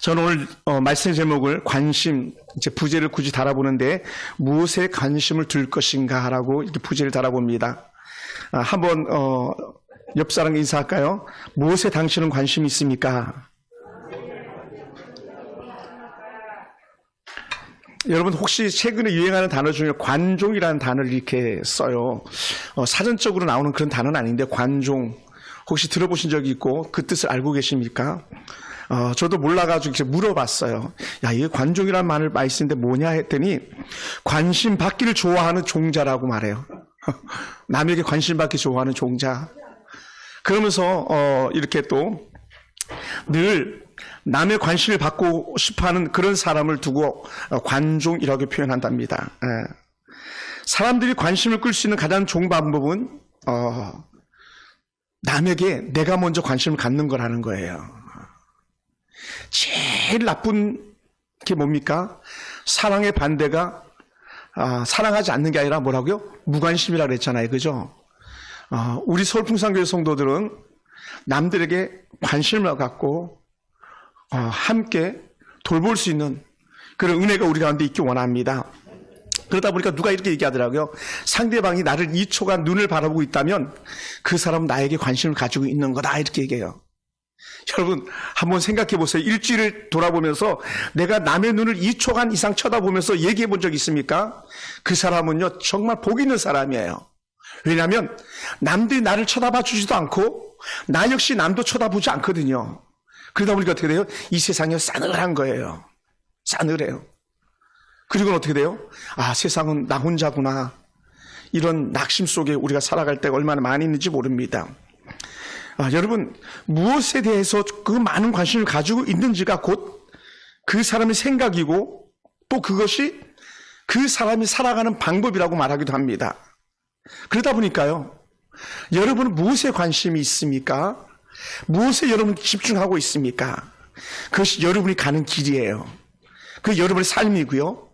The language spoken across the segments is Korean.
저는 오늘 말씀의 제목을 관심, 이제 부제를 굳이 달아보는데 무엇에 관심을 둘 것인가라고 이렇게 부제를 달아봅니다. 한번 옆 사람과 인사할까요? 무엇에 당신은 관심이 있습니까? 여러분 혹시 최근에 유행하는 단어 중에 관종이라는 단어를 이렇게 써요. 사전적으로 나오는 그런 단어는 아닌데 관종 혹시 들어보신 적이 있고 그 뜻을 알고 계십니까? 저도 몰라가지고 이렇게 물어봤어요. 야, 이게 관종이라는 말을 많이 쓰는데 뭐냐 했더니 관심 받기를 좋아하는 종자라고 말해요. 남에게 관심 받기 좋아하는 종자. 그러면서 이렇게 또 늘 남의 관심을 받고 싶어하는 그런 사람을 두고 관종이라고 표현한답니다. 사람들이 관심을 끌 수 있는 가장 좋은 방법은 남에게 내가 먼저 관심을 갖는 거라는 거예요. 제일 나쁜 게 뭡니까? 사랑의 반대가 사랑하지 않는 게 아니라 뭐라고요? 무관심이라고 그랬잖아요. 그죠? 우리 서울풍산교회 성도들은 남들에게 관심을 갖고 함께 돌볼 수 있는 그런 은혜가 우리 가운데 있기 원합니다. 그러다 보니까 누가 이렇게 얘기하더라고요. 상대방이 나를 2초간 눈을 바라보고 있다면 그 사람은 나에게 관심을 가지고 있는 거다 이렇게 얘기해요. 여러분 한번 생각해 보세요. 일주일을 돌아보면서 내가 남의 눈을 2초간 이상 쳐다보면서 얘기해 본 적 있습니까? 그 사람은요 정말 복 있는 사람이에요. 왜냐하면 남들이 나를 쳐다봐 주지도 않고 나 역시 남도 쳐다보지 않거든요. 그러다 보니까 어떻게 돼요? 이 세상이 싸늘한 거예요. 싸늘해요. 그리고는 어떻게 돼요? 세상은 나 혼자구나. 이런 낙심 속에 우리가 살아갈 때가 얼마나 많이 있는지 모릅니다. 여러분 무엇에 대해서 그 많은 관심을 가지고 있는지가 곧 그 사람의 생각이고 또 그것이 그 사람이 살아가는 방법이라고 말하기도 합니다. 그러다 보니까요 여러분은 무엇에 관심이 있습니까? 무엇에 여러분 집중하고 있습니까? 그것이 여러분이 가는 길이에요. 그 여러분의 삶이고요.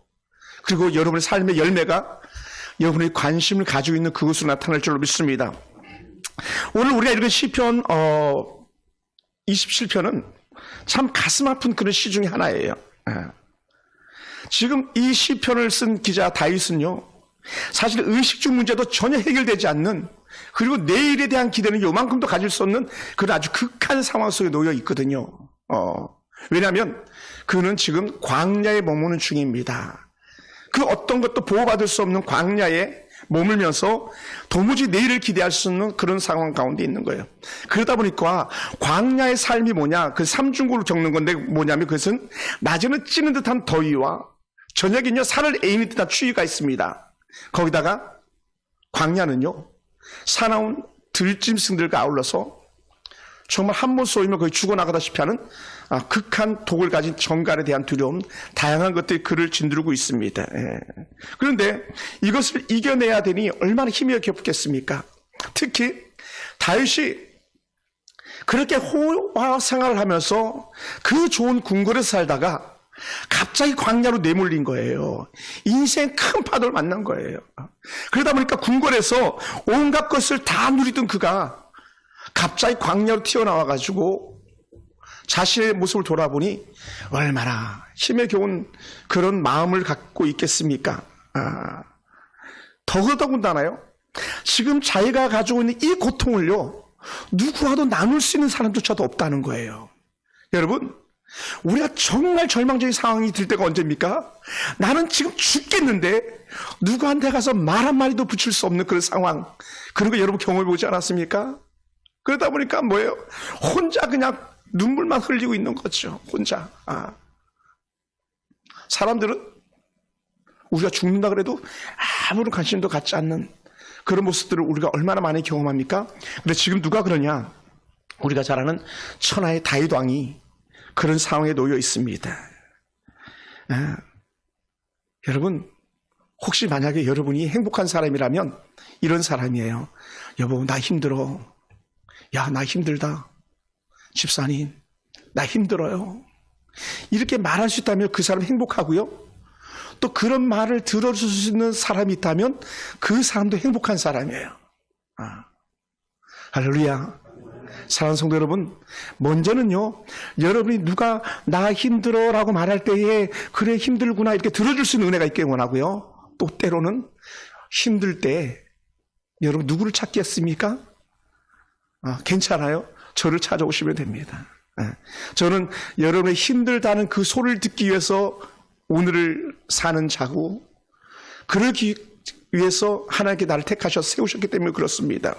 그리고 여러분의 삶의 열매가 여러분의 관심을 가지고 있는 그것으로 나타날 줄로 믿습니다. 오늘 우리가 읽은 시편 27편은 참 가슴 아픈 그런 시 중에 하나예요. 지금 이 시편을 쓴 기자 다윗은요. 사실 의식주 문제도 전혀 해결되지 않는 그리고 내일에 대한 기대는 요만큼도 가질 수 없는 그런 아주 극한 상황 속에 놓여 있거든요. 왜냐하면 그는 지금 광야에 머무는 중입니다. 그 어떤 것도 보호받을 수 없는 광야에 머물면서 도무지 내일을 기대할 수 없는 그런 상황 가운데 있는 거예요. 그러다 보니까 광야의 삶이 뭐냐? 그 삼중고를 적는 건데 뭐냐면 그것은 낮에는 찌는 듯한 더위와 저녁에는요 살을 에이는 듯한 추위가 있습니다. 거기다가 광야는요 사나운 들짐승들과 아울러서 정말 한 번 쏘이면 거의 죽어나가다시피 하는 극한 독을 가진 정갈에 대한 두려움, 다양한 것들이 그를 짓누르고 있습니다. 그런데 이것을 이겨내야 되니 얼마나 힘이 겹겠습니까? 특히 다윗이 그렇게 호화 생활을 하면서 그 좋은 궁궐에서 살다가 갑자기 광야로 내몰린 거예요. 인생 큰 파도를 만난 거예요. 그러다 보니까 궁궐에서 온갖 것을 다 누리던 그가 갑자기 광야로 튀어나와가지고 자신의 모습을 돌아보니 얼마나 힘에 겨운 그런 마음을 갖고 있겠습니까? 더더군다나요. 지금 자기가 가지고 있는 이 고통을요 누구와도 나눌 수 있는 사람조차도 없다는 거예요. 여러분 우리가 정말 절망적인 상황이 들 때가 언제입니까? 나는 지금 죽겠는데 누구한테 가서 말 한마디도 붙일 수 없는 그런 상황, 그런 거 여러분 경험해 보지 않았습니까? 그러다 보니까 뭐예요? 혼자 그냥 눈물만 흘리고 있는 거죠. 혼자. 사람들은 우리가 죽는다 그래도 아무런 관심도 갖지 않는 그런 모습들을 우리가 얼마나 많이 경험합니까? 근데 지금 누가 그러냐? 우리가 잘 아는 천하의 다윗 왕이 그런 상황에 놓여 있습니다. 여러분 혹시 만약에 여러분이 행복한 사람이라면 이런 사람이에요. 여보 나 힘들어. 야 나 힘들다. 집사님 나 힘들어요. 이렇게 말할 수 있다면 그 사람 행복하고요. 또 그런 말을 들어줄 수 있는 사람이 있다면 그 사람도 행복한 사람이에요. 할렐루야. 사랑하는 성도 여러분, 먼저는요, 여러분이 누가 나 힘들어 라고 말할 때에 그래 힘들구나 이렇게 들어줄 수 있는 은혜가 있길 원하고요. 또 때로는 힘들 때 여러분 누구를 찾겠습니까? 괜찮아요. 저를 찾아오시면 됩니다. 저는 여러분의 힘들다는 그 소리를 듣기 위해서 오늘을 사는 자고 그러기 위해서 하나님께 나를 택하셔서 세우셨기 때문에 그렇습니다.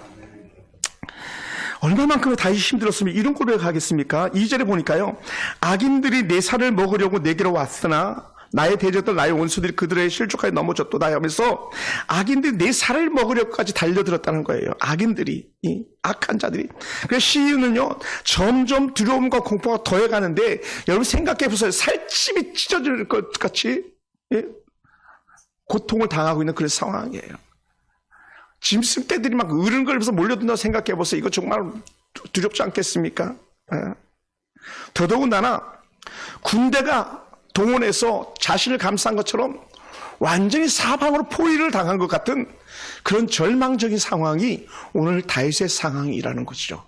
얼마만큼 다윗이 힘들었으면 이런 고백을 하겠습니까? 2절에 보니까요. 악인들이 내 살을 먹으려고 내게로 왔으나 나의 대적들 나의 원수들이 그들의 실족하에 넘어졌도다 하면서 악인들이 내 살을 먹으려고까지 달려들었다는 거예요. 악인들이, 이 악한 자들이. 그래서 시인은요 점점 두려움과 공포가 더해가는데 여러분 생각해 보세요. 살집이 찢어질 것 같이 고통을 당하고 있는 그런 상황이에요. 짐승떼들이 막 으른거리면서 몰려든다고 생각해 보세요. 이거 정말 두렵지 않겠습니까? 더더군다나 군대가 동원해서 자신을 감싼 것처럼 완전히 사방으로 포위를 당한 것 같은 그런 절망적인 상황이 오늘 다윗의 상황이라는 것이죠.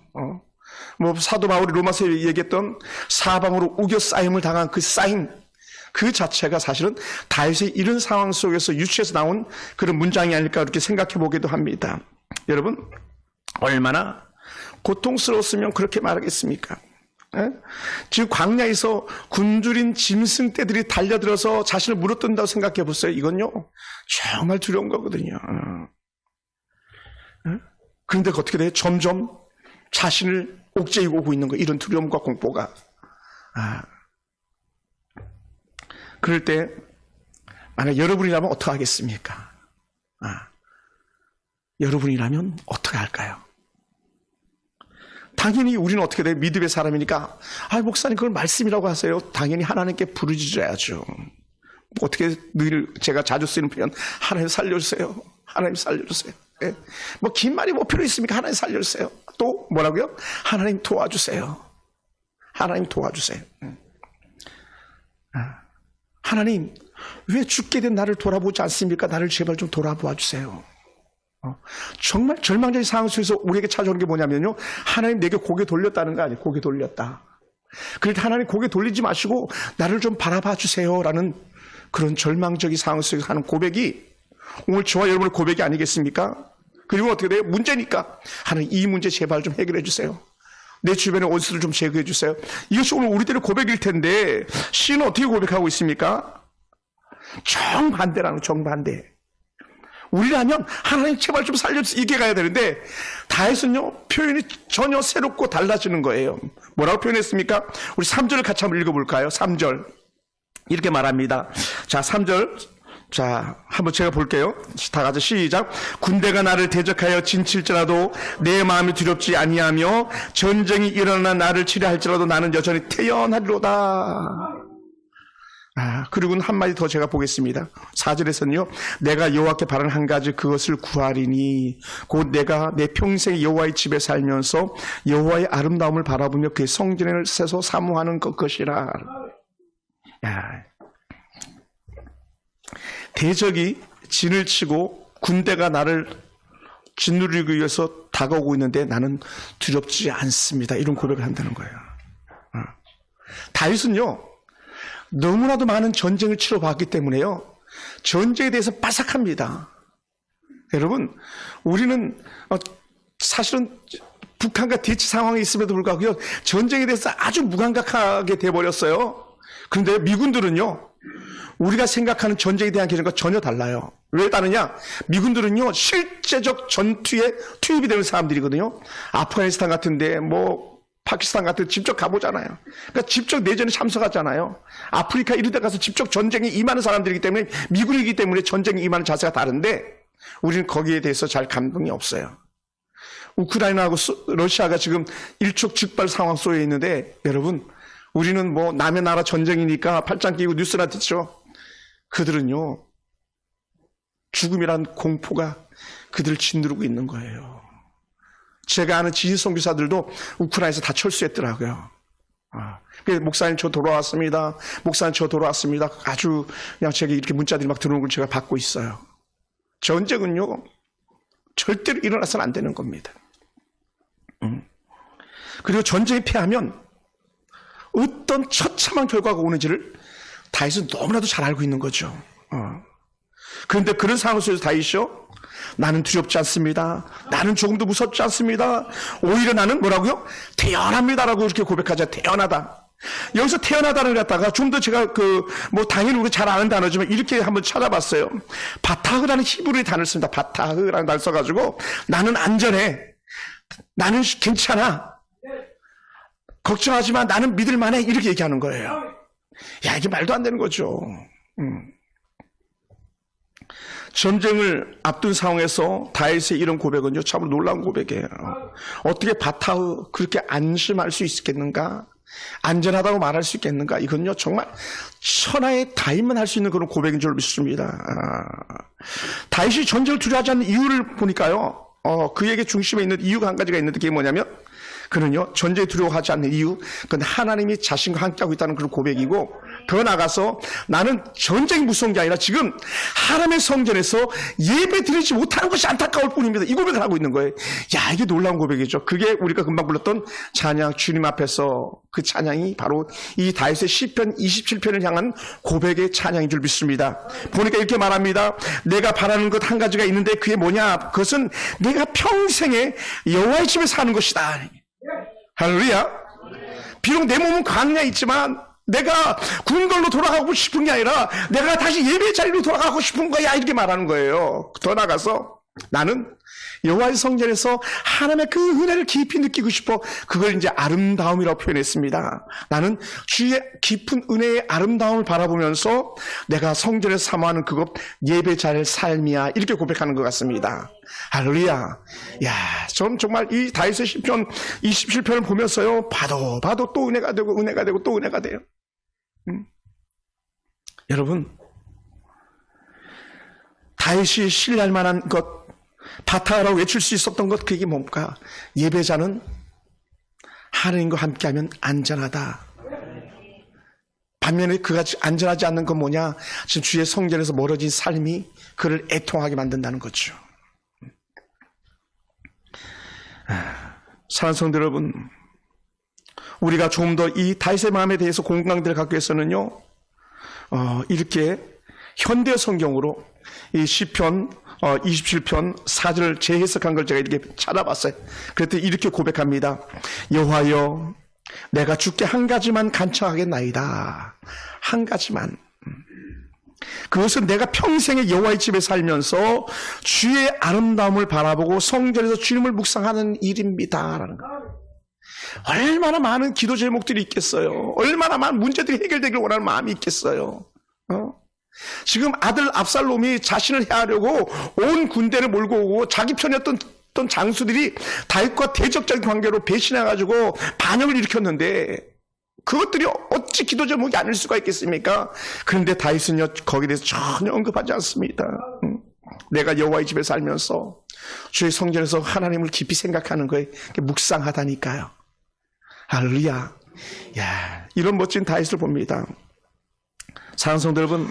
뭐 사도 바울이 로마서에 얘기했던 사방으로 우겨싸임을 당한 그 쌓임 그 자체가 사실은 다윗의 이런 상황 속에서 유추해서 나온 그런 문장이 아닐까 이렇게 생각해 보기도 합니다. 여러분 얼마나 고통스러웠으면 그렇게 말하겠습니까? 지금 광야에서 굶주린 짐승떼들이 달려들어서 자신을 물어뜯는다고 생각해 보세요. 이건요 정말 두려운 거거든요. 그런데 어떻게 돼요? 점점 자신을 옥죄이고 오고 있는 거 이런 두려움과 공포가. 그럴 때 만약 여러분이라면 어떻게 하겠습니까? 여러분이라면 어떻게 할까요? 당연히 우리는 어떻게 돼요? 믿음의 사람이니까 목사님 그걸 말씀이라고 하세요. 당연히 하나님께 부르짖어야죠. 어떻게 늘 제가 자주 쓰는 표현 하나님 살려주세요. 하나님 살려주세요. 뭐 긴 말이 뭐 필요 있습니까? 하나님 살려주세요. 또 뭐라고요? 하나님 도와주세요. 하나님 도와주세요. 하나님 왜 죽게 된 나를 돌아보지 않습니까? 나를 제발 좀 돌아보아 주세요. 정말 절망적인 상황 속에서 우리에게 찾아오는 게 뭐냐면요. 하나님 내게 고개 돌렸다는 거 아니에요. 고개 돌렸다. 그럴 때 하나님 고개 돌리지 마시고 나를 좀 바라봐 주세요라는 그런 절망적인 상황 속에서 하는 고백이 오늘 저와 여러분의 고백이 아니겠습니까? 그리고 어떻게 돼요? 문제니까 하나님 이 문제 제발 좀 해결해 주세요. 내 주변의 원수를 좀 제거해 주세요. 이것이 오늘 우리들의 고백일 텐데 시인은 어떻게 고백하고 있습니까? 정반대라는 정반대. 우리라면 하나님 제발 좀 살려주세요 이게 가야 되는데 다윗은요 표현이 전혀 새롭고 달라지는 거예요. 뭐라고 표현했습니까? 우리 3절을 같이 한번 읽어볼까요? 3절 이렇게 말합니다. 자 3절 자 한번 제가 볼게요. 다 같이 시작. 군대가 나를 대적하여 진칠지라도 내 마음이 두렵지 아니하며 전쟁이 일어나 나를 치려할지라도 나는 여전히 태연하리로다. 그리고는 한마디 더 제가 보겠습니다. 4절에서는요. 내가 여호와께 바라는 한 가지 그것을 구하리니 곧 내가 내 평생 여호와의 집에 살면서 여호와의 아름다움을 바라보며 그의 성전을 세서 사모하는 것이라. 대적이 진을 치고 군대가 나를 짓누르기 위해서 다가오고 있는데 나는 두렵지 않습니다. 이런 고백을 한다는 거예요. 다윗은요. 너무나도 많은 전쟁을 치러봤기 때문에요. 전쟁에 대해서 빠삭합니다. 여러분 우리는 사실은 북한과 대치 상황에 있음에도 불구하고 전쟁에 대해서 아주 무감각하게 돼버렸어요. 그런데 미군들은요. 우리가 생각하는 전쟁에 대한 개념과 전혀 달라요. 왜 다르냐? 미군들은요. 실제적 전투에 투입이 되는 사람들이거든요. 아프가니스탄 같은데 파키스탄 같은 데 직접 가보잖아요. 그러니까 직접 내전에 참석하잖아요. 아프리카 이런 데 가서 직접 전쟁에 임하는 사람들이기 때문에 미군이기 때문에 전쟁에 임하는 자세가 다른데 우리는 거기에 대해서 잘 감동이 없어요. 우크라이나하고 러시아가 지금 일촉즉발 상황 속에 있는데 여러분 우리는 남의 나라 전쟁이니까 팔짱 끼고 뉴스나 듣죠. 그들은요. 죽음이란 공포가 그들을 짓누르고 있는 거예요. 제가 아는 지인 선교사들도 우크라이나에서 다 철수했더라고요. 목사님 저 돌아왔습니다. 목사님 저 돌아왔습니다. 아주 그냥 제게 이렇게 문자들이 막 들어오는 걸 제가 받고 있어요. 전쟁은요. 절대로 일어나서는 안 되는 겁니다. 그리고 전쟁에 패하면 어떤 처참한 결과가 오는지를 다윗은 너무나도 잘 알고 있는 거죠. 그런데 그런 상황 속에서 다윗이요, 나는 두렵지 않습니다. 나는 조금도 무섭지 않습니다. 오히려 나는 뭐라고요? 태연합니다라고 이렇게 고백하자. 태연하다. 여기서 태연하다를 갖다가 좀 더 제가 당연히 우리 잘 아는 단어지만 이렇게 한번 찾아봤어요. 바타흐라는 히브리어 단어를 씁니다. 바타흐라는 단어를 써가지고 나는 안전해. 나는 괜찮아. 걱정하지 마. 나는 믿을 만해. 이렇게 얘기하는 거예요. 야, 이게 말도 안 되는 거죠. 전쟁을 앞둔 상황에서 다윗의 이런 고백은요, 참으로 놀라운 고백이에요. 어떻게 바타흐 그렇게 안심할 수 있겠는가? 안전하다고 말할 수 있겠는가? 이건요, 정말 천하의 다윗만 할 수 있는 그런 고백인 줄 믿습니다. 다윗이 전쟁을 두려워하지 않는 이유를 보니까요, 그에게 중심에 있는 이유가 한 가지가 있는데 그게 뭐냐면, 그는요, 전쟁에 두려워하지 않는 이유, 그건 하나님이 자신과 함께하고 있다는 그런 고백이고, 더 나가서 나는 전쟁이 무서운 게 아니라 지금 하나님의 성전에서 예배 드리지 못하는 것이 안타까울 뿐입니다. 이 고백을 하고 있는 거예요. 야, 이게 놀라운 고백이죠. 그게 우리가 금방 불렀던 찬양, 주님 앞에서 그 찬양이 바로 이 다윗의 시편 27편을 향한 고백의 찬양인 줄 믿습니다. 보니까 이렇게 말합니다. 내가 바라는 것 한 가지가 있는데 그게 뭐냐? 그것은 내가 평생에 여호와의 집에 사는 것이다. 할렐루야. 비록 내 몸은 광야에 있지만 내가 궁궐로 돌아가고 싶은 게 아니라 내가 다시 예배 자리로 돌아가고 싶은 거야, 이렇게 말하는 거예요. 더 나가서 나는 여호와의 성전에서 하나님의 그 은혜를 깊이 느끼고 싶어. 그걸 이제 아름다움이라고 표현했습니다. 나는 주의 깊은 은혜의 아름다움을 바라보면서 내가 성전에서 사모하는 그것 예배 자리의 삶이야, 이렇게 고백하는 것 같습니다. 할렐루야. 야, 전 정말 이 다윗의 시편 27편을 보면서요, 봐도 또 은혜가 되고 은혜가 되고 또 은혜가 돼요. 여러분, 다윗이 신뢰할 만한 것, 바타라고 외칠 수 있었던 것, 그게 뭡니까? 예배자는 하나님과 함께하면 안전하다. 반면에 그가 안전하지 않는 건 뭐냐? 지금 주의 성전에서 멀어진 삶이 그를 애통하게 만든다는 거죠. 사랑하는 성도 여러분, 우리가 좀 더 이 다윗의 마음에 대해서 공감대를 갖기 위해서는요, 이렇게 현대 성경으로 이 시편 27편 4절을 재해석한 걸 제가 이렇게 찾아봤어요. 그랬더니 이렇게 고백합니다. 여호와여, 내가 주께 한 가지만 간청하겠나이다. 한 가지만. 그것은 내가 평생에 여호와의 집에 살면서 주의 아름다움을 바라보고 성전에서 주님을 묵상하는 일입니다. 라는 거예요. 얼마나 많은 기도 제목들이 있겠어요. 얼마나 많은 문제들이 해결되길 원하는 마음이 있겠어요. 지금 아들 압살롬이 자신을 해하려고 온 군대를 몰고 오고 자기 편이었던 장수들이 다윗과 대적적인 관계로 배신해가지고 반역을 일으켰는데 그것들이 어찌 기도 제목이 아닐 수가 있겠습니까? 그런데 다윗은요, 거기에 대해서 전혀 언급하지 않습니다. 내가 여호와의 집에 살면서 주의 성전에서 하나님을 깊이 생각하는 거에 묵상하다니까요. 할렐루야. 야, 이런 멋진 다윗을 봅니다. 사랑하는 성도 여러분,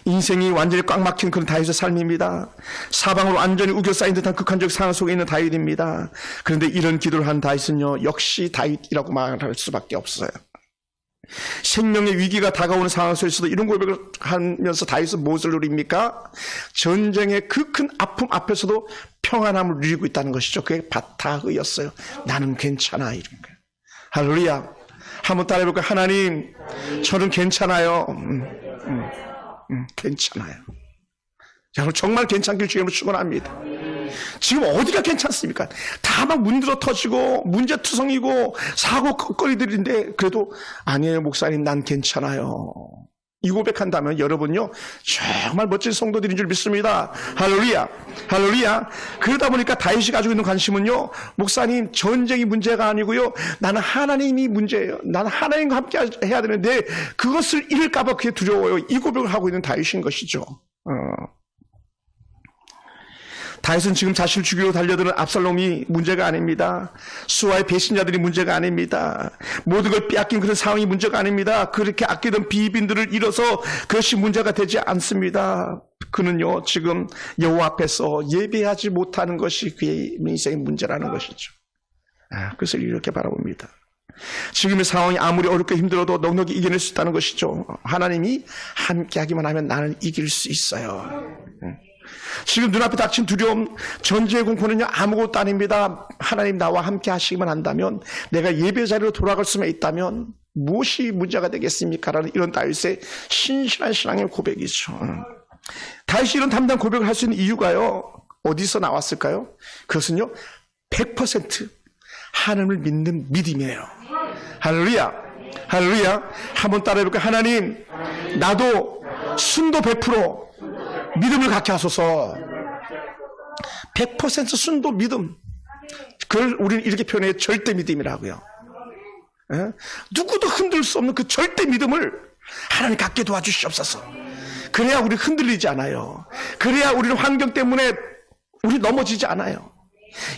인생이 완전히 꽉 막힌 그런 다윗의 삶입니다. 사방으로 완전히 우겨싸인 듯한 극한적 상황 속에 있는 다윗입니다. 그런데 이런 기도를 한 다윗은요, 역시 다윗이라고 말할 수밖에 없어요. 생명의 위기가 다가오는 상황 속에서도 이런 고백을 하면서 다윗은 무엇을 누립니까? 전쟁의 그 큰 아픔 앞에서도 평안함을 누리고 있다는 것이죠. 그게 바타흐였어요. 나는 괜찮아, 이런 거예요. 할렐루야. 한번 따라해볼까요? 하나님, 저는 괜찮아요. 괜찮아요. 여러분, 정말 괜찮길 주님으로 축원합니다. 지금 어디가 괜찮습니까? 다 막 문들어 터지고 문제투성이고 사고 거리들인데 그래도 아니에요, 목사님, 난 괜찮아요. 이 고백한다면 여러분요, 정말 멋진 성도들인 줄 믿습니다. 할렐루야. 할렐루야. 그러다 보니까 다윗이 가지고 있는 관심은요, 목사님, 전쟁이 문제가 아니고요, 나는 하나님이 문제예요. 나는 하나님과 함께 해야 되는데 그것을 잃을까 봐 그게 두려워요. 이 고백을 하고 있는 다윗인 것이죠. 다윗은 지금 자신을 죽이려 달려드는 압살롬이 문제가 아닙니다. 수아의 배신자들이 문제가 아닙니다. 모든 걸 빼앗긴 그런 상황이 문제가 아닙니다. 그렇게 아끼던 비빈들을 잃어서 그것이 문제가 되지 않습니다. 그는요, 지금 여호와 앞에서 예배하지 못하는 것이 그의 인생의 문제라는 것이죠. 그것을 이렇게 바라봅니다. 지금의 상황이 아무리 어렵고 힘들어도 넉넉히 이겨낼 수 있다는 것이죠. 하나님이 함께하기만 하면 나는 이길 수 있어요. 지금 눈앞에 닥친 두려움, 전쟁의 공포는요 아무것도 아닙니다. 하나님 나와 함께 하시기만 한다면, 내가 예배 자리로 돌아갈 수만 있다면 무엇이 문제가 되겠습니까? 라는 이런 다윗의 신실한 신앙의 고백이죠. 다윗이 이런 담대한 고백을 할 수 있는 이유가요, 어디서 나왔을까요? 그것은요 100% 하나님을 믿는 믿음이에요. 할렐루야, 할렐루야. 한번 따라해볼까요? 하나님, 나도 순도 100% 믿음을 갖게 하소서. 100% 순도 믿음, 그걸 우리는 이렇게 표현해요. 절대 믿음이라고요. 누구도 흔들 수 없는 그 절대 믿음을 하나님 갖게 도와주시옵소서. 그래야 우리 흔들리지 않아요. 그래야 우리는 환경 때문에 우리 넘어지지 않아요.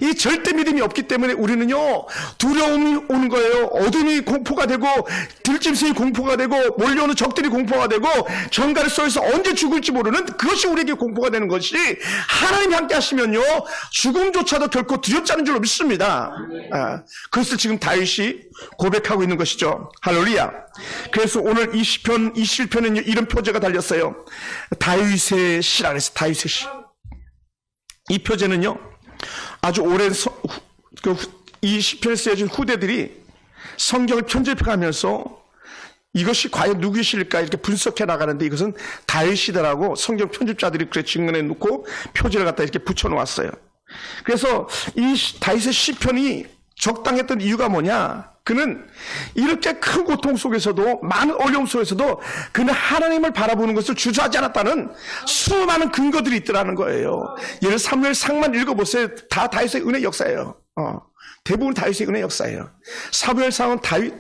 이 절대 믿음이 없기 때문에 우리는요 두려움이 오는 거예요. 어둠이 공포가 되고, 들짐승이 공포가 되고, 몰려오는 적들이 공포가 되고, 정갈의 속에서 언제 죽을지 모르는 그것이 우리에게 공포가 되는 것이, 하나님이 함께 하시면요 죽음조차도 결코 두렵지 않은 줄로 믿습니다. 그것을 지금 다윗이 고백하고 있는 것이죠. 할렐루야. 그래서 오늘 이 시편, 이 실편은 이런 표제가 달렸어요. 다윗의 시라 그랬어요. 다윗의 시. 이 표제는요 아주 오랜 이 시편에 쓰여진 후대들이 성경을 편집해가면서 이것이 과연 누구의 시일까 이렇게 분석해 나가는데, 이것은 다윗이더라고 성경 편집자들이 그래 증언해 놓고 표지를 갖다 이렇게 붙여 놓았어요. 그래서 이 다윗의 시편이 적당했던 이유가 뭐냐? 그는 이렇게 큰 고통 속에서도, 많은 어려움 속에서도 그는 하나님을 바라보는 것을 주저하지 않았다는 수많은 근거들이 있더라는 거예요. 예를 사무엘상만 읽어보세요. 다 다윗의 은혜 역사예요. 대부분 다윗의 은혜 역사예요. 사무엘상은 다윗,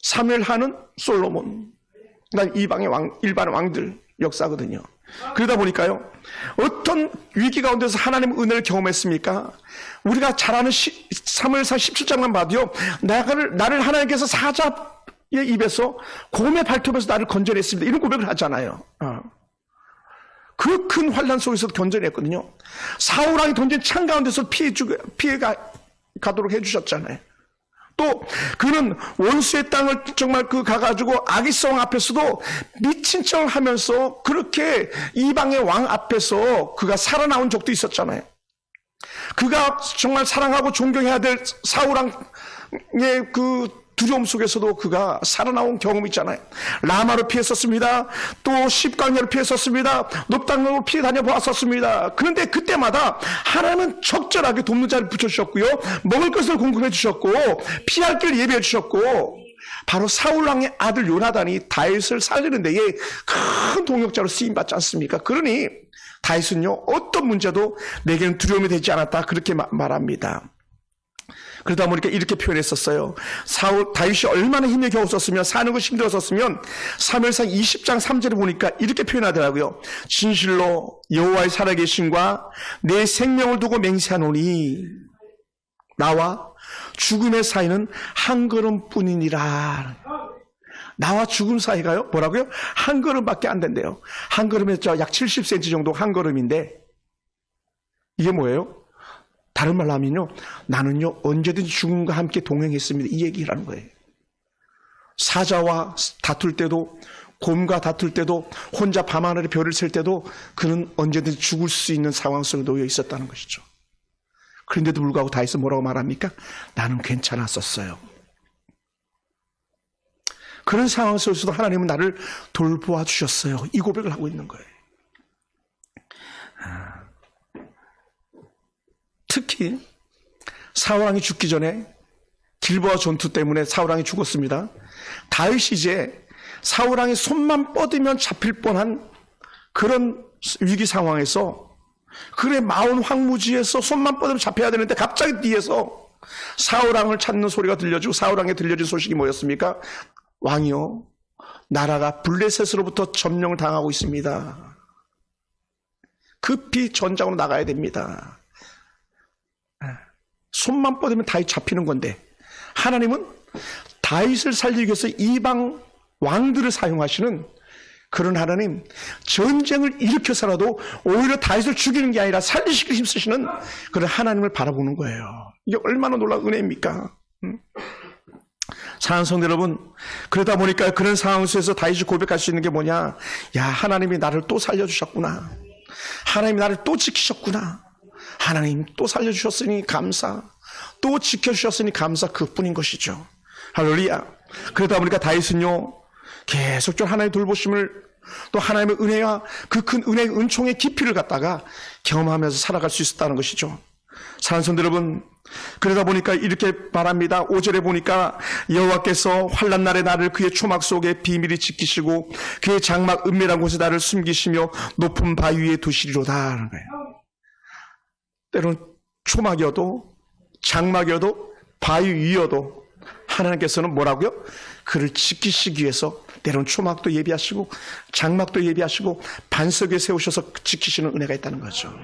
사무엘하는 솔로몬, 그다음 이방의 왕, 일반 왕들 역사거든요. 그러다 보니까요 어떤 위기 가운데서 하나님의 은혜를 경험했습니까? 우리가 잘 아는 사무엘상 17장만 봐도요, 나를 하나님께서 사자의 입에서, 곰의 발톱에서 나를 건져냈습니다, 이런 고백을 하잖아요. 그 큰 환난 속에서 건져냈거든요. 사울왕이 던진 창 가운데서 피해 가도록 해주셨잖아요. 또 그는 원수의 땅을 정말 가가지고 아기스왕 앞에서도 미친 척을 하면서 그렇게 이방의 왕 앞에서 그가 살아나온 적도 있었잖아요. 그가 정말 사랑하고 존경해야 될 사울왕의 그 두려움 속에서도 그가 살아나온 경험이 있잖아요. 라마로 피했었습니다. 또 십광야로 피했었습니다. 높당으로 피해 다녀보았었습니다. 그런데 그때마다 하나님은 적절하게 돕는 자를 붙여주셨고요, 먹을 것을 공급해 주셨고, 피할 길을 예비해 주셨고, 바로 사울왕의 아들 요나단이 다윗을 살리는 데에 큰 동역자로 쓰임받지 않습니까? 그러니 다윗은요 어떤 문제도 내게는 두려움이 되지 않았다, 그렇게 말합니다. 그러다 보니까 이렇게 표현했었어요. 다윗이 얼마나 힘에 겨우 썼으면, 사는 것이 힘들었었으면 사무엘상 20장 3절에 보니까 이렇게 표현하더라고요. 진실로 여호와의 살아계심과 내 생명을 두고 맹세하노니 나와 죽음의 사이는 한 걸음뿐이니라. 나와 죽음 사이가요 뭐라고요? 한 걸음밖에 안 된대요. 한 걸음에서 약 70cm 정도 한 걸음인데, 이게 뭐예요? 다른 말로 하면요, 나는요 언제든지 죽음과 함께 동행했습니다, 이 얘기라는 거예요. 사자와 다툴 때도, 곰과 다툴 때도, 혼자 밤하늘에 별을 셀 때도 그는 언제든지 죽을 수 있는 상황 속에 놓여 있었다는 것이죠. 그런데도 불구하고 다윗은 뭐라고 말합니까? 나는 괜찮았었어요. 그런 상황 속에서도 하나님은 나를 돌보아 주셨어요, 이 고백을 하고 있는 거예요. 특히 사울왕이 죽기 전에, 길보아 전투 때문에 사울왕이 죽었습니다. 다윗이 이제 사울왕이 손만 뻗으면 잡힐 뻔한 그런 위기 상황에서, 그래 마온 황무지에서 손만 뻗으면 잡혀야 되는데 갑자기 뒤에서 사울왕을 찾는 소리가 들려지고, 사울왕에 들려진 소식이 뭐였습니까? 왕이요, 나라가 블레셋으로부터 점령을 당하고 있습니다. 급히 전장으로 나가야 됩니다. 손만 뻗으면 다윗 잡히는 건데, 하나님은 다윗을 살리기 위해서 이방 왕들을 사용하시는 그런 하나님, 전쟁을 일으켜서라도 오히려 다윗을 죽이는 게 아니라 살리시기 힘쓰시는 그런 하나님을 바라보는 거예요. 이게 얼마나 놀라운 은혜입니까? 사랑하는 성도 여러분, 그러다 보니까 그런 상황 속에서 다윗이 고백할 수 있는 게 뭐냐? 야, 하나님이 나를 또 살려주셨구나. 하나님이 나를 또 지키셨구나. 하나님 또 살려주셨으니 감사. 또 지켜주셨으니 감사, 그뿐인 것이죠. 할렐루야. 그러다 보니까 다윗은요, 계속적으로 하나님의 돌보심을, 또 하나님의 은혜와 그 큰 은혜의 은총의 깊이를 갖다가 경험하면서 살아갈 수 있었다는 것이죠. 사랑하는 성도 여러분, 그러다 보니까 이렇게 말합니다. 5절에 보니까 여호와께서 환난 날에 나를 그의 초막 속에 비밀히 지키시고 그의 장막 은밀한 곳에 나를 숨기시며 높은 바위 위에 두시리로다 하는 거예요. 때로는 초막이어도 장막이어도 바위 위여도 하나님께서는 뭐라고요? 그를 지키시기 위해서 때로는 초막도 예비하시고 장막도 예비하시고 반석 위에 세우셔서 지키시는 은혜가 있다는 거죠.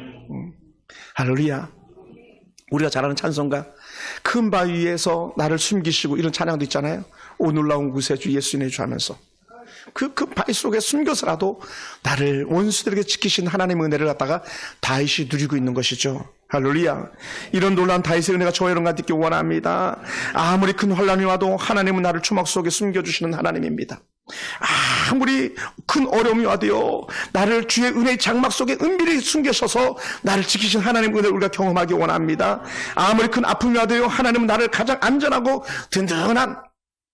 할렐루야. 우리가 잘 아는 찬송가, 큰 바위 위에서 나를 숨기시고, 이런 찬양도 있잖아요. 오 놀라운 구세주 예수님의 주 하면서 그 큰 바위 속에 숨겨서라도 나를 원수들에게 지키신 하나님의 은혜를 갖다가 다윗이 누리고 있는 것이죠. 할렐루야. 이런 놀라운 다윗의 은혜가 저와 여러분과 있기 원합니다. 아무리 큰 환난이 와도 하나님은 나를 초막 속에 숨겨주시는 하나님입니다. 아무리 큰 어려움이 와도요, 나를 주의 은혜의 장막 속에 은밀히 숨겨셔서 나를 지키신 하나님의 은혜를 우리가 경험하기 원합니다. 아무리 큰 아픔이 와도요, 하나님은 나를 가장 안전하고 든든한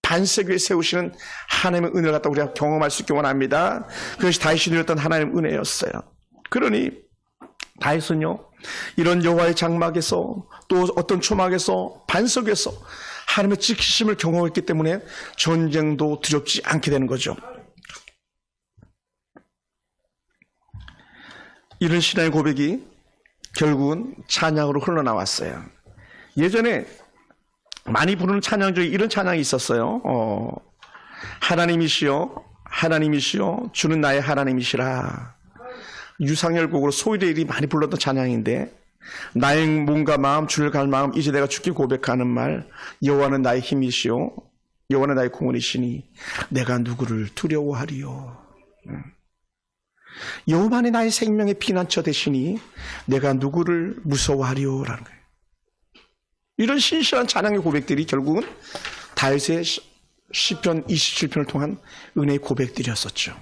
반석 위에 세우시는 하나님의 은혜를 갖다 우리가 경험할 수 있기 원합니다. 그것이 다윗이 누렸던 하나님의 은혜였어요. 그러니 다윗은요, 이런 여호와의 장막에서 또 어떤 초막에서 반석에서 하나님의 지키심을 경험했기 때문에 전쟁도 두렵지 않게 되는 거죠. 이런 신앙의 고백이 결국은 찬양으로 흘러나왔어요. 예전에 많이 부르는 찬양 중에 이런 찬양이 있었어요. 하나님이시여 하나님이시여 주는 나의 하나님이시라. 유상열 곡으로 소위대일이 많이 불렀던 찬양인데, 나의 몸과 마음 주를 갈 마음 이제 내가 주께 고백하는 말, 여호와는 나의 힘이시오 여호와는 나의 공원이시니 내가 누구를 두려워하리요. 여호와만이 나의 생명의 피난처 되시니 내가 누구를 무서워하리요라는 거예요. 이런 신실한 찬양의 고백들이 결국은 다윗의 시편 27편을 통한 은혜의 고백들이었었죠.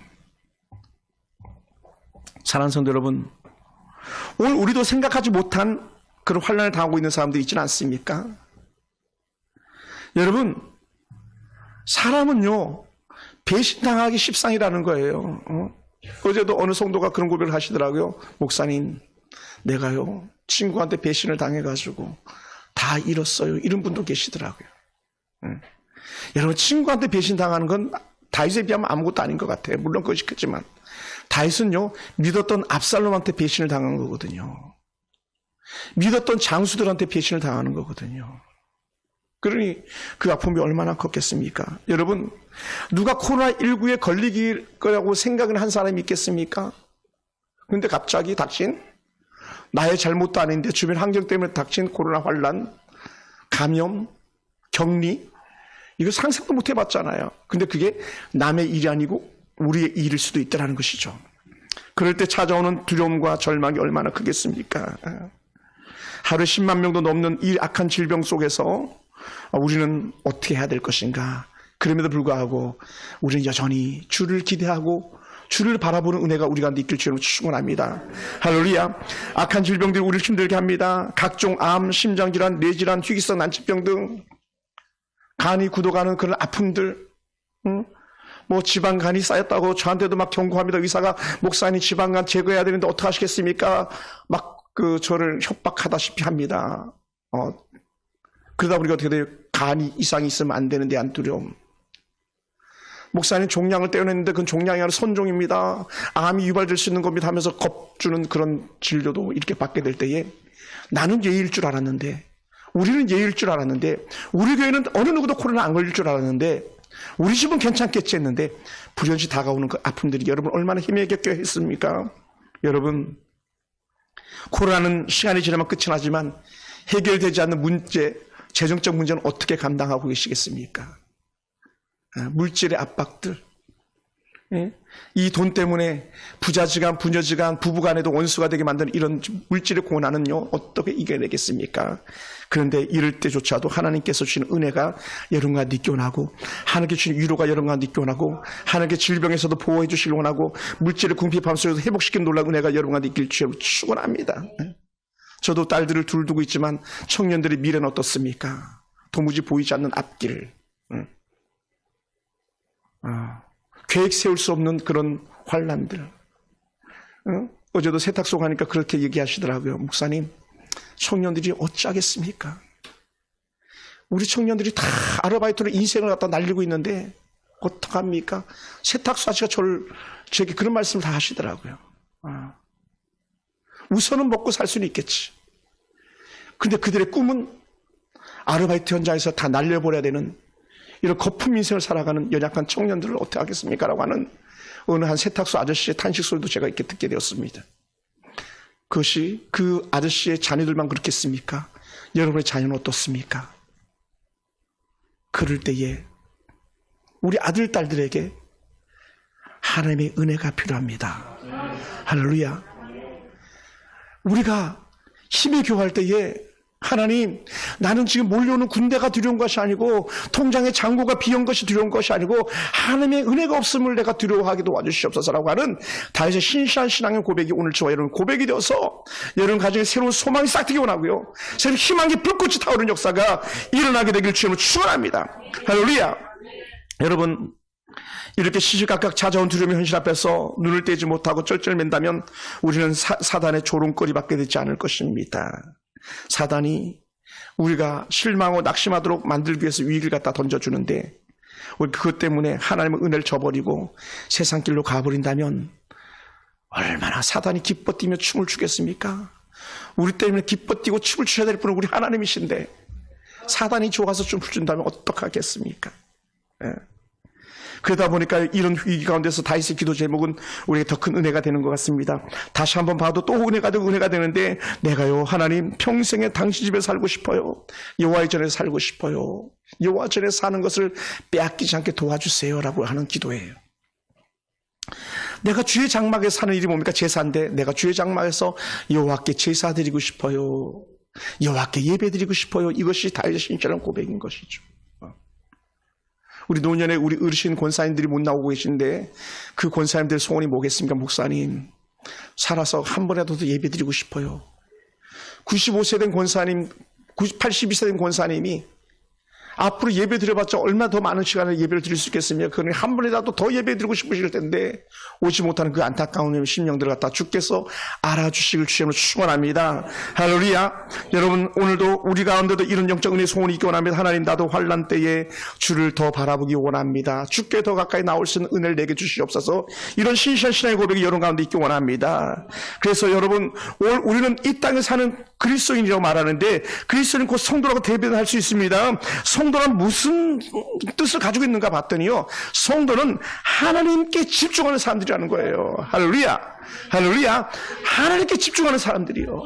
사랑하는 성도 여러분, 오늘 우리도 생각하지 못한 그런 환난을 당하고 있는 사람들이 있지는 않습니까? 여러분, 사람은요, 배신당하기 십상이라는 거예요. 어제도 어느 성도가 그런 고백을 하시더라고요. 목사님, 내가요, 친구한테 배신을 당해가지고 다 잃었어요. 이런 분도 계시더라고요. 여러분, 친구한테 배신당하는 건 다윗에 비하면 아무것도 아닌 것 같아요. 물론 그것이 크지만 다윗은요, 믿었던 압살롬한테 배신을 당한 거거든요. 믿었던 장수들한테 배신을 당하는 거거든요. 그러니 그 아픔이 얼마나 컸겠습니까? 여러분, 누가 코로나19에 걸리길 거라고 생각을 한 사람이 있겠습니까? 그런데 갑자기 닥친, 나의 잘못도 아닌데 주변 환경 때문에 닥친 코로나 환란, 감염, 격리, 이거 상상도 못 해봤잖아요. 근데 그게 남의 일이 아니고 우리의 일일 수도 있다는 것이죠. 그럴 때 찾아오는 두려움과 절망이 얼마나 크겠습니까? 하루에 10만 명도 넘는 이 악한 질병 속에서 우리는 어떻게 해야 될 것인가? 그럼에도 불구하고 우리는 여전히 주를 기대하고 주를 바라보는 은혜가 우리 가운데 있길 주님을 축원합니다. 할렐루야. 악한 질병들이 우리를 힘들게 합니다. 각종 암, 심장질환, 뇌질환, 희귀성 난치병 등 간이 굳어가는 그런 아픔들, 뭐 지방간이 쌓였다고 저한테도 막 경고합니다. 의사가 목사님 지방간 제거해야 되는데 어떻게 하시겠습니까? 막 저를 협박하다시피 합니다. 그러다 보니까 어떻게 돼요? 간이 이상이 있으면 안 되는데 안 두려움. 목사님 종양을 떼어냈는데 그건 종양이 아니라 선종입니다. 암이 유발될 수 있는 겁니다 하면서 겁주는 그런 진료도 이렇게 받게 될 때에 나는 예의일 줄 알았는데, 우리는 예의일 줄 알았는데, 우리 교회는 어느 누구도 코로나 안 걸릴 줄 알았는데, 우리 집은 괜찮겠지 했는데 불현시 다가오는 그 아픔들이 여러분 얼마나 힘에 겪여 했습니까? 여러분, 코로나는 시간이 지나면 끝이 나지만 해결되지 않는 문제, 재정적 문제는 어떻게 감당하고 계시겠습니까? 물질의 압박들, 이 돈 때문에 부자지간 부녀지간 부부간에도 원수가 되게 만드는 이런 물질의 고난은요 어떻게 이겨내겠습니까? 그런데 이럴 때조차도 하나님께서 주시는 은혜가 여러분과 느껴나고 하나님께 주시는 위로가 여러분과 느껴나고 하나님께 질병에서도 보호해 주시길 원하고 물질의 궁핍함 속에서 회복시키는 놀라운 은혜가 여러분과 느낄 줄 축원합니다. 저도 딸들을 둘 두고 있지만 청년들의 미래는 어떻습니까? 도무지 보이지 않는 앞길, 계획 세울 수 없는 그런 환난들. 어제도 세탁소 가니까 그렇게 얘기하시더라고요. 목사님, 청년들이 어찌하겠습니까? 우리 청년들이 다 아르바이트로 인생을 갖다 날리고 있는데 어떡합니까? 세탁소 아저씨가 저에게 그런 말씀을 다 하시더라고요. 우선은 먹고 살 수는 있겠지. 근데 그들의 꿈은 아르바이트 현장에서 다 날려버려야 되는 이런 거품 인생을 살아가는 연약한 청년들을 어떻게 하겠습니까? 라고 하는 어느 한 세탁소 아저씨의 탄식 소리도 제가 이렇게 듣게 되었습니다. 그것이 그 아저씨의 자녀들만 그렇겠습니까? 여러분의 자녀는 어떻습니까? 그럴 때에 우리 아들, 딸들에게 하나님의 은혜가 필요합니다. 할렐루야. 우리가 힘에 교할 때에 하나님, 나는 지금 몰려오는 군대가 두려운 것이 아니고 통장에 잔고가 비어온 것이 두려운 것이 아니고 하나님의 은혜가 없음을 내가 두려워하게 도와주시옵소서라고 하는 다윗의 신실한 신앙의 고백이 오늘 저와 여러분 고백이 되어서 여러분 가정에 새로운 소망이 싹트기 원하고요, 새로운 희망의 불꽃이 타오르는 역사가 일어나게 되길 주님으로 축원합니다. 할렐루야. 여러분, 이렇게 시시각각 찾아온 두려움의 현실 앞에서 눈을 떼지 못하고 쩔쩔맨다면 우리는 사단의 조롱거리밖에 되지 않을 것입니다. 사단이 우리가 실망하고 낙심하도록 만들기 위해서 위기를 갖다 던져주는데 우리 그것 때문에 하나님의 은혜를 저버리고 세상 길로 가버린다면 얼마나 사단이 기뻐 뛰며 춤을 추겠습니까? 우리 때문에 기뻐 뛰고 춤을 추셔야 될 분은 우리 하나님이신데 사단이 좋아서 춤을 춘다면 어떡하겠습니까? 그러다 보니까 이런 위기 가운데서 다윗의 기도 제목은 우리에게 더 큰 은혜가 되는 것 같습니다. 다시 한번 봐도 또 은혜가 되고 은혜가 되는데 내가요 하나님 평생에 당신 집에 살고 싶어요. 여호와의 전에 살고 싶어요. 여호와 전에 사는 것을 빼앗기지 않게 도와주세요 라고 하는 기도예요. 내가 주의 장막에 사는 일이 뭡니까? 제사인데 내가 주의 장막에서 여호와께 제사 드리고 싶어요. 여호와께 예배 드리고 싶어요. 이것이 다윗의 신실한 고백인 것이죠. 우리 노년에 우리 어르신 권사님들이 못 나오고 계신데 그 권사님들 소원이 뭐겠습니까? 목사님, 살아서 한 번이라도 더 예배 드리고 싶어요. 95세 된 권사님, 82세 된 권사님이 앞으로 예배 드려봤자 얼마나 더 많은 시간을 예배를 드릴 수 있겠습니까? 그러니 한 번이라도 더 예배 드리고 싶으실 텐데 오지 못하는 그 안타까운 심령들을 갖다 주께서 알아주시길 주님으로 축원합니다. 할렐루야. 여러분, 오늘도 우리 가운데도 이런 영적 은혜의 소원이 있기 원합니다. 하나님, 나도 환난 때에 주를 더 바라보기 원합니다. 주께 더 가까이 나올 수 있는 은혜를 내게 주시옵소서. 이런 신실한 신앙의 고백이 여러분 가운데 있기 원합니다. 그래서 여러분, 우리는 이 땅에 사는 그리스도인이라고 말하는데 그리스도인 곧 성도라고 대변할 수 있습니다. 성도란 무슨 뜻을 가지고 있는가 봤더니요, 성도는 하나님께 집중하는 사람들이라는 거예요. 할렐루야. 할렐루야. 하나님께 집중하는 사람들이요.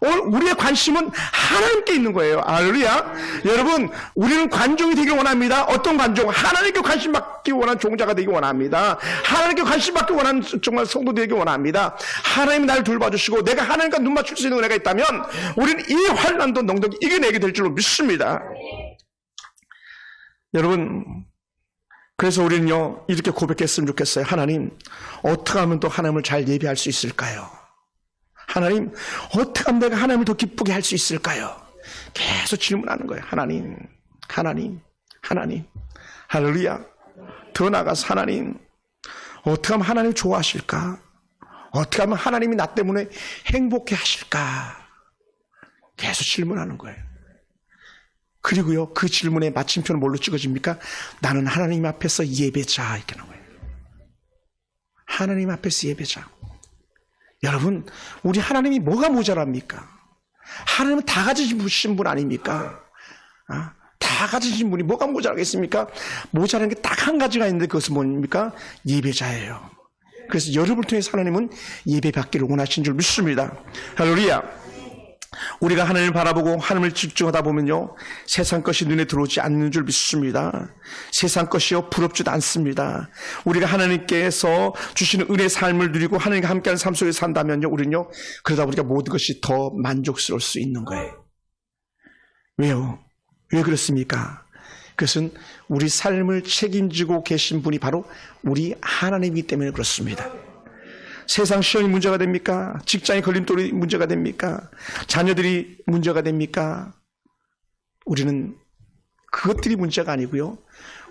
오늘 우리의 관심은 하나님께 있는 거예요. 할렐루야. 여러분, 우리는 관종이 되길 원합니다. 어떤 관종? 하나님께 관심 받기 원하는 종자가 되기 원합니다. 하나님께 관심 받기 원하는 정말 성도 되기 원합니다. 하나님이 나를 돌봐주시고 내가 하나님과 눈 맞출 수 있는 은혜가 있다면 우리는 이 환난도 넉넉히 이겨내게 될 줄로 믿습니다. 여러분, 그래서 우리는요 이렇게 고백했으면 좋겠어요. 하나님, 어떻게 하면 또 하나님을 잘 예배할 수 있을까요? 하나님, 어떻게 하면 내가 하나님을 더 기쁘게 할 수 있을까요? 계속 질문하는 거예요. 하나님, 하나님, 하나님. 할렐루야. 더 나아가서 하나님, 어떻게 하면 하나님 좋아하실까? 어떻게 하면 하나님이 나 때문에 행복해 하실까? 계속 질문하는 거예요. 그리고요, 그 질문의 마침표는 뭘로 찍어집니까? 나는 하나님 앞에서 예배자, 이렇게 나와요. 하나님 앞에서 예배자. 여러분, 우리 하나님이 뭐가 모자랍니까? 하나님은 다 가지신 분 아닙니까? 다 가지신 분이 뭐가 모자라겠습니까? 모자란 게 딱 한 가지가 있는데 그것은 뭡니까? 예배자예요. 그래서 여러분을 통해서 하나님은 예배 받기를 원하신 줄 믿습니다. 할렐루야. 우리가 하나님을 바라보고 하나님을 집중하다 보면요, 세상 것이 눈에 들어오지 않는 줄 믿습니다. 세상 것이요 부럽지도 않습니다. 우리가 하나님께서 주시는 은혜의 삶을 누리고 하나님과 함께하는 삶 속에 산다면요, 우리는요 그러다 보니까 모든 것이 더 만족스러울 수 있는 거예요. 왜요? 왜 그렇습니까? 그것은 우리 삶을 책임지고 계신 분이 바로 우리 하나님이기 때문에 그렇습니다. 세상 시험이 문제가 됩니까? 직장의 걸림돌이 문제가 됩니까? 자녀들이 문제가 됩니까? 우리는 그것들이 문제가 아니고요,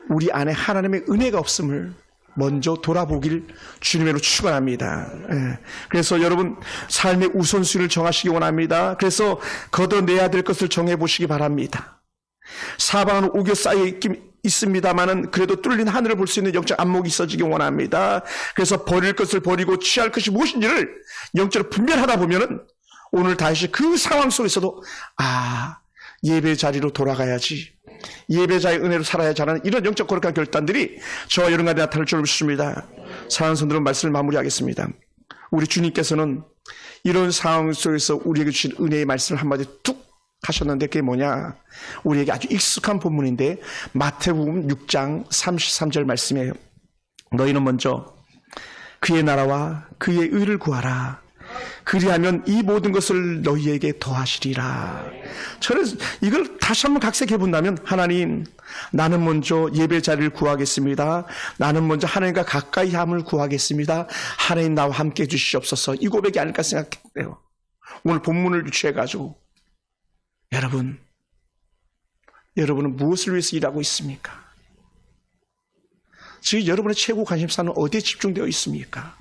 우리 안에 하나님의 은혜가 없음을 먼저 돌아보길 주님으로 축원합니다. 그래서 여러분 삶의 우선순위를 정하시기 원합니다. 그래서 걷어내야 될 것을 정해보시기 바랍니다. 사방은 우겨 쌓여 있습니다만은 그래도 뚫린 하늘을 볼 수 있는 영적 안목이 있어지기 원합니다. 그래서 버릴 것을 버리고 취할 것이 무엇인지를 영적으로 분별하다 보면은 오늘 다시 그 상황 속에서도 예배 자리로 돌아가야지, 예배자의 은혜로 살아야지 하는 이런 영적 거룩한 결단들이 저와 여러분 가운데 나타날 줄 믿습니다. 사랑하는 성도들, 말씀을 마무리하겠습니다. 우리 주님께서는 이런 상황 속에서 우리에게 주신 은혜의 말씀을 한마디 뚝 하셨는데 그게 뭐냐? 우리에게 아주 익숙한 본문인데 마태복음 6장 33절 말씀이에요. 너희는 먼저 그의 나라와 그의 의를 구하라. 그리하면 이 모든 것을 너희에게 더하시리라. 저는 이걸 다시 한번 각색해 본다면, 하나님, 나는 먼저 예배 자리를 구하겠습니다. 나는 먼저 하나님과 가까이 함을 구하겠습니다. 하나님 나와 함께 해 주시옵소서. 이 고백이 아닐까 생각해요. 오늘 본문을 유추해가지고 여러분은 무엇을 위해서 일하고 있습니까? 지금 여러분의 최고 관심사는 어디에 집중되어 있습니까?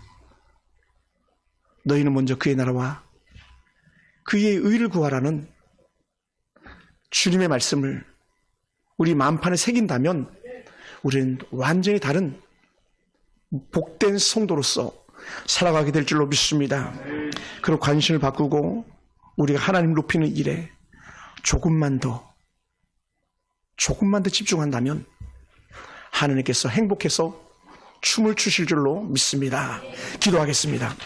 너희는 먼저 그의 나라와 그의 의를 구하라는 주님의 말씀을 우리 마음판에 새긴다면 우리는 완전히 다른 복된 성도로서 살아가게 될 줄로 믿습니다. 그리고 관심을 바꾸고 우리가 하나님 높이는 일에 조금만 더 집중한다면 하나님께서 행복해서 춤을 추실 줄로 믿습니다. 기도하겠습니다.